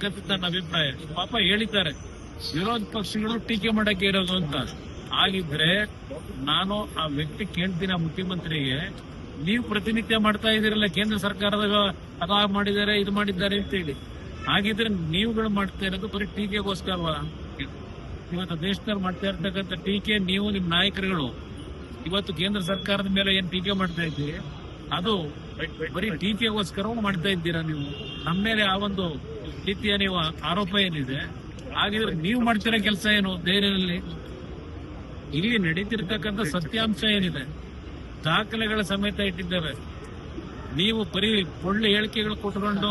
ಅಂತಕ್ಕಂಥ ನನ್ನ ಅಭಿಪ್ರಾಯ. ಪಾಪ ಹೇಳಿದ್ದಾರೆ ವಿರೋಧ ಪಕ್ಷಗಳು ಟೀಕೆ ಮಾಡಕ್ಕೆ ಇರೋದು ಅಂತ. ಹಾಗಿದ್ರೆ ನಾನು ಆ ವ್ಯಕ್ತಿ ಕೇಳ್ತೀನಿ, ಆ ಮುಖ್ಯಮಂತ್ರಿಗೆ, ನೀವು ಪ್ರತಿನಿತ್ಯ ಮಾಡ್ತಾ ಇದೀರಲ್ಲ ಕೇಂದ್ರ ಸರ್ಕಾರದ ಅದ ಮಾಡಿದ್ದಾರೆ ಇದು ಮಾಡಿದ್ದಾರೆ ಅಂತ ಹೇಳಿ, ಹಾಗಿದ್ರೆ ನೀವುಗಳು ಮಾಡ್ತಾ ಇರೋದು ಬರೀ ಟೀಕೆಗೋಸ್ಕರವಾ? ಇವತ್ತು ದೇಶದಲ್ಲಿ ಮಾಡ್ತಾ ಇರ್ತಕ್ಕಂಥ ಟೀಕೆ, ನೀವು ನಿಮ್ಮ ನಾಯಕರುಗಳು ಇವತ್ತು ಕೇಂದ್ರ ಸರ್ಕಾರದ ಮೇಲೆ ಏನ್ ಟೀಕೆ ಮಾಡ್ತಾ ಇದ್ದೀರಿ ಅದು ಬರೀ ಟೀಕೆಗೋಸ್ಕರ ಮಾಡ್ತಾ ಇದ್ದೀರಾ. ನೀವು ನಮ್ಮ ಮೇಲೆ ಆ ಒಂದು ರೀತಿಯ ನೀವು ಆರೋಪ ಏನಿದೆ, ಹಾಗಿದ್ರೆ ನೀವು ಮಾಡ್ತಿರೋ ಕೆಲಸ ಏನು ಧೈರ್ಯದಲ್ಲಿ? ಇಲ್ಲಿ ನಡೀತಿರ್ತಕ್ಕಂಥ ಸತ್ಯಾಂಶ ಏನಿದೆ, ದಾಖಲೆಗಳ ಸಮೇತ ಇಟ್ಟಿದ್ದೇವೆ. ನೀವು ಬರೀ ಒಳ್ಳೆ ಹೇಳಿಕೆಗಳು ಕೊಟ್ಕೊಂಡು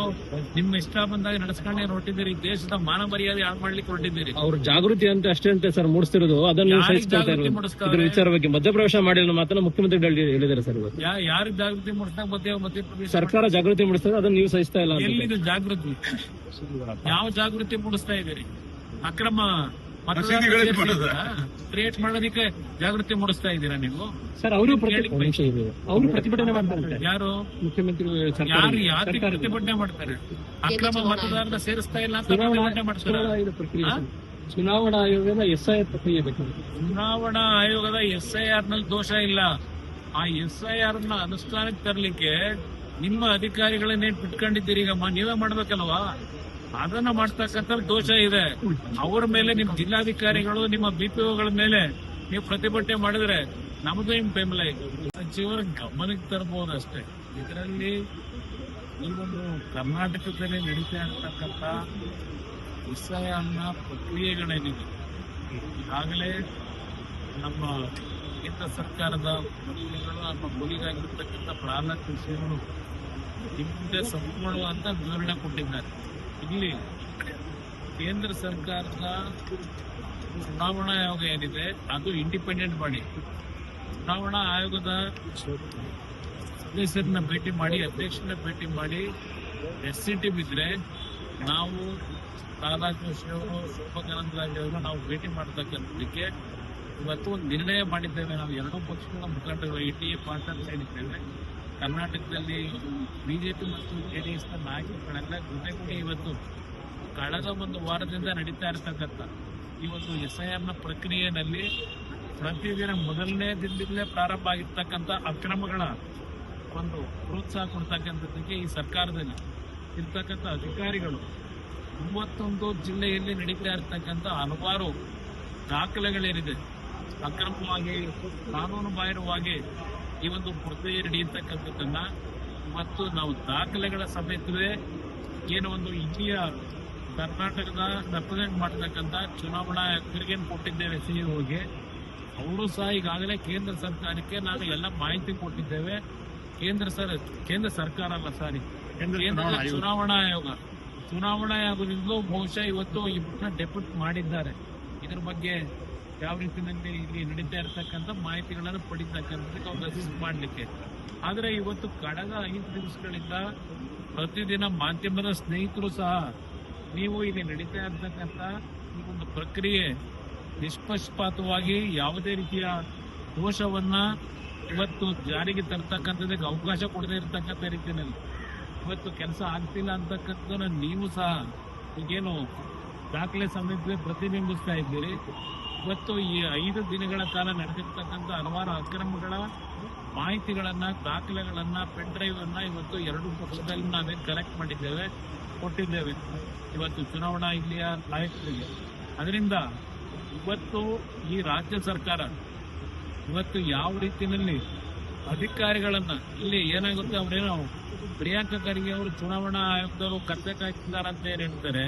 ನಿಮ್ಮ ಇಷ್ಟ ಬಂದಾಗ ನಡೆಸ್ಕೊಂಡೇ ಹೊರಟಿದ್ದೀರಿ. ದೇಶದ ಮಾನ ಮರ್ಯಾದೆ ಹಾಳು ಮಾಡ್ಲಿಕ್ಕೆ ಹೊರಟಿದ್ದೀರಿ. ಅವ್ರ ಜಾಗೃತಿ ಅಂತ ಅಷ್ಟೇ ಅಂತ ಸರ್ ಮೂಡಿಸ್ತಿರೋದು, ಅದನ್ನು ವಿಚಾರ ಬಗ್ಗೆ ಮಧ್ಯಪ್ರವೇಶ ಮಾಡಿಲ್ಲ ಮಾತನ್ನ ಮುಖ್ಯಮಂತ್ರಿಗಳು ಹೇಳಿದ್ದಾರೆ ಸರ್. ಇವತ್ತು ಯಾರಿಗೆ ಜಾಗೃತಿ ಮೂಡಿಸ್ದಾಗ ಮಧ್ಯಪ್ರವೇಶ ಸರ್ಕಾರ ಜಾಗೃತಿ ಮೂಡಿಸ್ತದೆ, ಅದನ್ನ ನೀವು ಸಹಿಸ್ತಾ ಇಲ್ಲ. ಎಲ್ಲಿದೆ ಜಾಗೃತಿ? ಯಾವ ಜಾಗೃತಿ ಮೂಡಿಸ್ತಾ ಇದ್ದೀರಿ? ಅಕ್ರಮ ಕ್ರಿಯೇಟ್ ಮಾಡೋದಕ್ಕೆ ಜಾಗೃತಿ ಮೂಡಿಸ್ತಾ ಇದ್ದೀರಾ ನೀವು? ಸರ್ ಅವರು ಪ್ರತಿಭಟನೆ ಮಾಡ್ತಾರೆ. ಯಾರು ಮುಖ್ಯಮಂತ್ರಿ? ಯಾರು ಪ್ರತಿಭಟನೆ ಮಾಡ್ತಾರೆ? ಅಕ್ರಮ ಮತದಾರರ ಸೇರಿಸ್ತಾ ಇಲ್ಲ ಅಂತ ಪ್ರತಿಭಟನೆ ಮಾಡ್ತಾರೆ. ಚುನಾವಣಾ ಆಯೋಗದ SIR ಪ್ರಕ್ರಿಯೆ ಬೇಕು. ಚುನಾವಣಾ ಆಯೋಗದ SIR ನಲ್ಲಿ ದೋಷ ಇಲ್ಲ. ಆ SIR ನ ಅನುಷ್ಠಾನಕ್ಕೆ ತರಲಿಕ್ಕೆ ನಿಮ್ಮ ಅಧಿಕಾರಿಗಳನ್ನೇನ್ ಬಿಟ್ಕೊಂಡಿದ್ದೀರಿ? ಈಗ ನೀವೇ ಮಾಡ್ಬೇಕಲ್ವಾ? ಅದನ್ನ ಮಾಡ್ತಕ್ಕಂಥ ದೋಷ ಇದೆ. ಅವ್ರ ಮೇಲೆ ನಿಮ್ಮ ಜಿಲ್ಲಾಧಿಕಾರಿಗಳು, ನಿಮ್ಮ BPOಗಳ ಮೇಲೆ ನೀವು ಪ್ರತಿಭಟನೆ ಮಾಡಿದ್ರೆ ನಮ್ದು ನಿಮ್ ಬೆಂಬಲ ಇದೆ. ಸಚಿವರ ಗಮನಕ್ಕೆ ತರಬಹುದು ಅಷ್ಟೇ. ಇದರಲ್ಲಿ ಈ ಒಂದು ಕರ್ನಾಟಕದಲ್ಲಿ ನಡೀತಾ ಇರ್ತಕ್ಕಂಥ SIR ಪ್ರಕ್ರಿಯೆಗಳೇನಿದೆ, ಈಗಾಗಲೇ ನಮ್ಮ ಕೇಂದ್ರ ಸರ್ಕಾರದ ಮಂತ್ರಿಗಳು ನಮ್ಮ ಗುರಿಗಾಗಿರ್ತಕ್ಕಂಥ ಪ್ರಹ್ಲಾದ್ ಜೋಶಿಯವರು ಹಿಂದೆ ಸಂಪೂರ್ಣವಾದ ವಿವರಣೆ ಕೊಟ್ಟಿದ್ದಾರೆ. ಇಲ್ಲಿ ಕೇಂದ್ರ ಸರ್ಕಾರದ ಚುನಾವಣಾ ಆಯೋಗ ಏನಿದೆ ಅದು ಇಂಡಿಪೆಂಡೆಂಟ್ ಬಾಡಿ. ಚುನಾವಣಾ ಆಯೋಗದ ಸದಸ್ಯರನ್ನ ಭೇಟಿ ಮಾಡಿ, ಅಧ್ಯಕ್ಷರನ್ನ ಭೇಟಿ ಮಾಡಿ SCT ಬಿದ್ರೆ ನಾವು ಪ್ರಹ್ಲಾದ್ ಜೋಶಿ ಅವರು, ಶೋಭಾ ಕರಂದ್ಲಾಜೆ ಅವರು ನಾವು ಭೇಟಿ ಮಾಡತಕ್ಕಂಥದ್ದಕ್ಕೆ ಇವತ್ತು ಒಂದು ನಿರ್ಣಯ ಮಾಡಿದ್ದೇವೆ. ನಾವು ಎರಡೂ ಪಕ್ಷಗಳ ಮುಖಂಡರು NDA ಪಾರ್ಟ್ನರ್ಸ್ ಏನಿದ್ದೇವೆ, ಕರ್ನಾಟಕದಲ್ಲಿ BJP ಮತ್ತು JDS ನ ನಾಯಕರುಗಳೆಲ್ಲ ಜೊತೆಗೂಡಿ ಇವತ್ತು ಕಳೆದ ಒಂದು ವಾರದಿಂದ ನಡೀತಾ ಇರತಕ್ಕಂಥ ಈ ಒಂದು SIR ನ ಪ್ರಕ್ರಿಯೆಯಲ್ಲಿ ಪ್ರತಿದಿನ ಮೊದಲನೇ ದಿನದಿಂದಲೇ ಪ್ರಾರಂಭ ಆಗಿರ್ತಕ್ಕಂಥ ಅಕ್ರಮಗಳ ಒಂದು ಪ್ರೋತ್ಸಾಹ ಕೊಡ್ತಕ್ಕಂಥದ್ದಕ್ಕೆ ಈ ಸರ್ಕಾರದಲ್ಲಿ ಇರ್ತಕ್ಕಂಥ ಅಧಿಕಾರಿಗಳು 31 ಜಿಲ್ಲೆಯಲ್ಲಿ ನಡೀತಾ ಇರ್ತಕ್ಕಂಥ ಹಲವಾರು ದಾಖಲೆಗಳೇನಿದೆ, ಅಕ್ರಮವಾಗಿ ಕಾನೂನು ಬಾಹಿರವಾಗಿ ಈ ಒಂದು ಪ್ರಕ್ರಿಯೆ ನಡೆಯತಕ್ಕಂಥದ್ದನ್ನ ಇವತ್ತು ನಾವು ದಾಖಲೆಗಳ ಸಮೇತವೇ ಏನು ಒಂದು ಇಲ್ಲಿಯ ಕರ್ನಾಟಕದ ರೆಪ್ರೆಸೆಂಟ್ ಮಾಡತಕ್ಕಂಥ ಚುನಾವಣಾ ಆಯುಕ್ತರಿಗೆ ಕೊಟ್ಟಿದ್ದೇವೆ. CEOಗೆ ಅವರು ಸಹ ಈಗಾಗಲೇ ಕೇಂದ್ರ ಸರ್ಕಾರಕ್ಕೆ ನಾನು ಎಲ್ಲ ಮಾಹಿತಿ ಕೊಟ್ಟಿದ್ದೇವೆ. ಕೇಂದ್ರ ಸರ್ಕಾರ ಅಲ್ಲ, ಸಾರಿ, ಕೇಂದ್ರ ಚುನಾವಣಾ ಆಯೋಗದಿಂದಲೂ ಬಹುಶಃ ಇವತ್ತು ಇಬ್ಬರನ್ನ ಡೆಪ್ಯೂಟ್ ಮಾಡಿದ್ದಾರೆ. ಇದ್ರ ಬಗ್ಗೆ ಯಾವ ರೀತಿಯಲ್ಲಿ ಇಲ್ಲಿ ನಡೀತಾ ಇರತಕ್ಕಂಥ ಮಾಹಿತಿಗಳನ್ನು ಪಡಿತಕ್ಕಂಥದಕ್ಕೆ ಅವ್ರು ಅಸಿಸ್ಟ್ ಮಾಡಲಿಕ್ಕೆ. ಆದರೆ ಇವತ್ತು ಕಳೆದ 5 ದಿವಸಗಳಿಂದ ಪ್ರತಿದಿನ ಮಾಧ್ಯಮದ ಸ್ನೇಹಿತರು ಸಹ ನೀವು ಇಲ್ಲಿ ನಡೀತಾ ಇರತಕ್ಕಂಥ ಈ ಒಂದು ಪ್ರಕ್ರಿಯೆ ನಿಷ್ಪಕ್ಷಪಾತವಾಗಿ ಯಾವುದೇ ರೀತಿಯ ದೋಷವನ್ನ ಇವತ್ತು ಜಾರಿಗೆ ತರ್ತಕ್ಕಂಥದ್ದಕ್ಕೆ ಅವಕಾಶ ಕೊಡದೇ ಇರತಕ್ಕಂಥ ರೀತಿಯಲ್ಲಿ ಇವತ್ತು ಕೆಲಸ ಆಗ್ತಿಲ್ಲ ಅಂತಕ್ಕಂಥದ್ದನ್ನ ನೀವು ಸಹ ಈಗೇನು ದಾಖಲೆ ಸಮೇತ ಪ್ರತಿಬಿಂಬಿಸ್ತಾ ಇದ್ದೀರಿ. ಇವತ್ತು ಈ 5 ದಿನಗಳ ಕಾಲ ನಡೆದಿರ್ತಕ್ಕಂಥ ಹಲವಾರು ಅಕ್ರಮಗಳ ಮಾಹಿತಿಗಳನ್ನ, ದಾಖಲೆಗಳನ್ನ, ಪೆನ್ ಡ್ರೈವ್ ಅನ್ನ ಇವತ್ತು 2 ಪಕ್ಷದಲ್ಲಿ ನಾವೇ ಕಲೆಕ್ಟ್ ಮಾಡಿದ್ದೇವೆ, ಕೊಟ್ಟಿದ್ದೇವೆ ಇವತ್ತು ಚುನಾವಣಾ ಇಲ್ಲಿಯ ನಾಯಕರಿಗೆ. ಅದರಿಂದ ಇವತ್ತು ಈ ರಾಜ್ಯ ಸರ್ಕಾರ ಇವತ್ತು ಯಾವ ರೀತಿಯಲ್ಲಿ ಅಧಿಕಾರಿಗಳನ್ನ ಇಲ್ಲಿ ಏನಾಗುತ್ತೆ, ಅವರೇನೋ ಪ್ರಿಯಾಂಕಾ ಖರ್ಗೆ ಅವರು ಚುನಾವಣಾ ಆಯೋಗದವರು ಕತ್ತೆ ಕಾಯ್ತಿದ್ದಾರೆ ಅಂತ ಏನ್ ಹೇಳ್ತಾರೆ.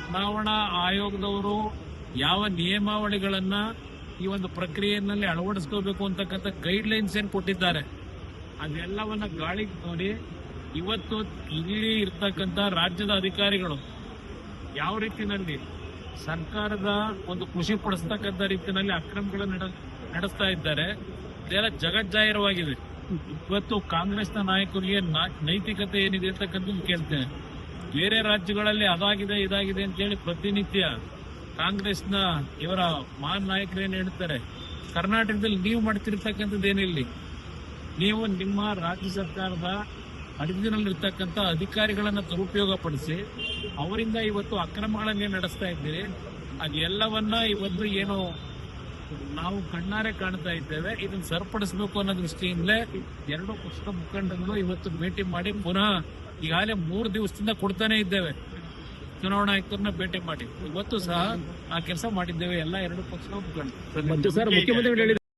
ಚುನಾವಣಾ ಆಯೋಗದವರು ಯಾವ ನಿಯಮಾವಳಿಗಳನ್ನ ಈ ಒಂದು ಪ್ರಕ್ರಿಯೆಯಲ್ಲಿ ಅಳವಡಿಸ್ಕೋಬೇಕು ಅಂತಕ್ಕಂಥ ಗೈಡ್ ಲೈನ್ಸ್ ಏನ್ ಕೊಟ್ಟಿದ್ದಾರೆ, ಅದೆಲ್ಲವನ್ನ ಗಾಳಿಗೆ ನೋಡಿ ಇವತ್ತು ಇಲ್ಲಿ ಇರ್ತಕ್ಕಂಥ ರಾಜ್ಯದ ಅಧಿಕಾರಿಗಳು ಯಾವ ರೀತಿಯಲ್ಲಿ ಸರ್ಕಾರದ ಒಂದು ಖುಷಿ ಪಡಿಸ್ತಕ್ಕಂಥ ರೀತಿಯಲ್ಲಿ ಅಕ್ರಮಗಳನ್ನು ನಡೆಸ್ತಾ ಇದ್ದಾರೆ. ಇದೆಲ್ಲ ಜಗಜ್ಜಾಹಿರವಾಗಿದೆ. ಇವತ್ತು ಕಾಂಗ್ರೆಸ್ನ ನಾಯಕರಿಗೆ ನೈತಿಕತೆ ಏನಿದೆ ಅಂತಕ್ಕಂಥದ್ದು ಕೇಳ್ತೇನೆ. ಬೇರೆ ರಾಜ್ಯಗಳಲ್ಲಿ ಅದಾಗಿದೆ ಇದಾಗಿದೆ ಅಂತ ಹೇಳಿ ಪ್ರತಿನಿತ್ಯ ಕಾಂಗ್ರೆಸ್ನ ಇವರ ಮಹಾನ್ ನಾಯಕರು ಏನ್ ಹೇಳ್ತಾರೆ. ಕರ್ನಾಟಕದಲ್ಲಿ ನೀವು ಮಾಡ್ತಿರ್ತಕ್ಕಂಥದ್ದು ಏನಿಲ್ಲಿ, ನೀವು ನಿಮ್ಮ ರಾಜ್ಯ ಸರ್ಕಾರದ ಅಡಿಜಿನಲ್ಲಿರ್ತಕ್ಕಂಥ ಅಧಿಕಾರಿಗಳನ್ನ ದುರುಪಯೋಗ ಪಡಿಸಿ ಅವರಿಂದ ಇವತ್ತು ಅಕ್ರಮಗಳನ್ನೇ ನಡೆಸ್ತಾ ಇದ್ದೀರಿ. ಅದೆಲ್ಲವನ್ನ ಇವತ್ತು ಏನು ನಾವು ಕಣ್ಣಾರೆ ಕಾಣ್ತಾ ಇದ್ದೇವೆ. ಇದನ್ನ ಸರಿಪಡಿಸಬೇಕು ಅನ್ನೋ ದೃಷ್ಟಿಯಿಂದಲೇ ಎರಡು ಪಕ್ಷದ ಮುಖಂಡರು ಇವತ್ತು ಭೇಟಿ ಮಾಡಿ ಪುನಃ ಈಗಾಗಲೇ 3 ದಿವಸದಿಂದ ಕೊಡ್ತಾನೆ ಇದ್ದೇವೆ. ಚುನಾವಣಾ ಆಯುಕ್ತರನ್ನ ಭೇಟಿ ಮಾಡಿ ಇವತ್ತು ಸಹ ಆ ಕೆಲಸ ಮಾಡಿದ್ದೇವೆ ಎಲ್ಲ ಎರಡು ಪಕ್ಷದ ಮುಖಂಡರು. ಮತ್ತು ಸರ್ ಮುಖ್ಯಮಂತ್ರಿಗಳು ಹೇಳಿದ್ದಾರೆ